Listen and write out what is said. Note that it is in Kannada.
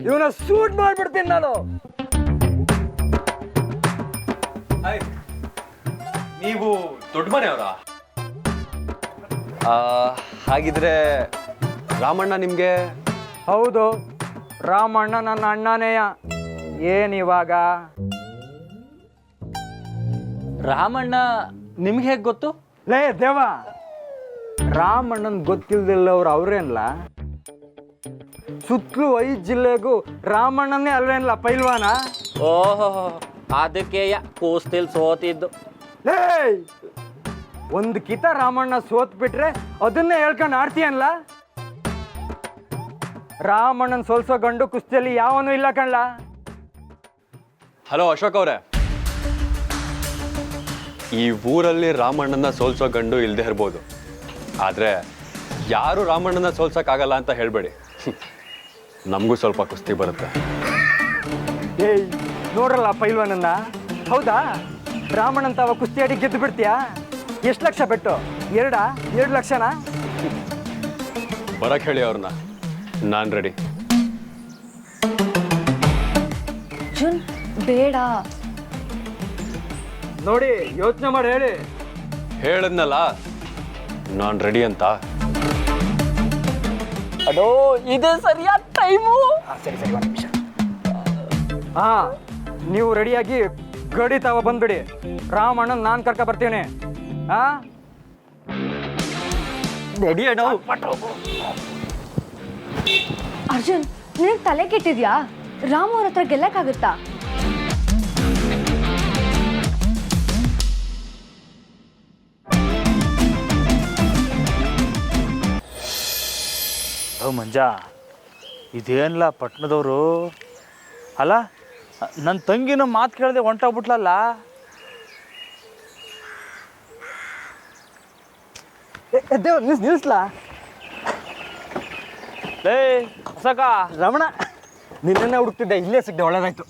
ಇವನ ಸೂಟ್ ಮಾಡ್ಬಿಡ್ತೀನಿ ನಾನು. ನೀವು ದೊಡ್ಡ ಮನೆಯವರ? ಹಾಗಿದ್ರೆ ರಾಮಣ್ಣ ನಿಮ್ಗೆ? ಹೌದು, ರಾಮಣ್ಣ ನನ್ನ ಅಣ್ಣನೇಯ. ಏನಿವಾಗ? ರಾಮಣ್ಣ ನಿಮ್ಗೆ ಹೇಗೆ ಗೊತ್ತು? ಲೇ ದೇವ, ರಾಮಣ್ಣನ್ ಗೊತ್ತಿಲ್ದಿಲ್ಲವ್ರು ಅವ್ರೇನ್ಲ? ಸುತ್ತಲೂ 5 ಜಿಲ್ಲೆಗೂ ರಾಮಣ್ಣನೇ ಅಲ್ವೇನ್ಲ ಪೈಲ್ವಾನ? ಓಹೋ, ಅದಕ್ಕೆ ಕೂಸ್ತಿಲ್ ಸೋತಿದ್ದು. ಲೇ, ಒಂದು ಕಿತ ರಾಮಣ್ಣ ಸೋತ್ ಬಿಟ್ರೆ ಅದನ್ನೇ ಹೇಳ್ಕೊಂಡು ಆಡ್ತೀಯನ್ಲ? ರಾಮಣ್ಣನ್ ಸೋಲ್ಸೋ ಗಂಡು ಕುಸ್ತಿಯಲ್ಲಿ ಯಾವನು ಇಲ್ಲ ಕಣ್ಲ. ಹಲೋ ಅಶೋಕ್ ಅವರೇ, ಈ ಊರಲ್ಲಿ ರಾಮಣ್ಣನ ಸೋಲ್ಸೋ ಗಂಡು ಇಲ್ಲದೆ ಇರ್ಬೋದು, ಆದರೆ ಯಾರು ರಾಮಣ್ಣನ ಸೋಲ್ಸೋಕ್ಕಾಗಲ್ಲ ಅಂತ ಹೇಳಬೇಡಿ. ನಮಗೂ ಸ್ವಲ್ಪ ಕುಸ್ತಿ ಬರುತ್ತೆ. ಏಯ್, ನೋಡ್ರಲ್ಲ ಪೈಲ್ವಾನನ್ನ. ಹೌದಾ, ರಾಮಣ್ಣನ್ ತಾವ ಕುಸ್ತಿ ಆಡಿ ಗೆದ್ದು ಬಿಡ್ತೀಯಾ? ಎಷ್ಟು ಲಕ್ಷ ಬೆಟ್ಟು? 2 ಲಕ್ಷನಾ? ಬರಕ್ಕೆ ಹೇಳಿ ಅವ್ರನ್ನ, ನಾನು ರೆಡಿ. ಅರ್ಜುನ್ ಬೇಡ. ನೋಡಿ, ಯೋಚನೆ ಮಾಡಿ ಹೇಳಿ. ಹೇಳದ್ನಲ್ಲ ನಾನು ರೆಡಿ ಅಂತ. ಅಡೋ, ಇದೇ ಸರಿಯಾದ ಟೈಮು. ಸರಿ ಸರಿ, 1 ನಿಮಿಷ. ಹಾ, ನೀವು ರೆಡಿಯಾಗಿ ಗಡಿ ತಾವ ಬಂದ್ಬಿಡಿ. ರಾಮಣ್ಣನ್ ನಾನು ಕರ್ಕ ಬರ್ತೀನಿ. ಹಾ, ರೆಡಿ ಅಣ್ಣ. ಅರ್ಜುನ್, ನಿನಗೆ ತಲೆ ಕೆಟ್ಟಿದ್ಯಾ? ರಾಮ್ ಅವ್ರ ಹತ್ರ ಗೆಲ್ಲಕ್ಕಾಗುತ್ತಾ? ಮಂಜ, ಇದೇನಿಲ್ಲ ಪಟ್ಟಣದವರು ಅಲ್ಲ, ನನ್ನ ತಂಗಿನ ಮಾತು ಕೇಳದೆ ಹೊಂಟೋಗ್ಬಿಟ್ಲಲ್ಲ. ನಿಲ್ಸ್ಲಾ? ಲೇ ಹೊಸಕ ರಮಣ, ನಿನ್ನೆ ಹುಡುಕ್ತಿದ್ದೆ, ಇಲ್ಲೇ ಸಿಗ್ದೆ, ಒಳ್ಳೇದಾಯ್ತು.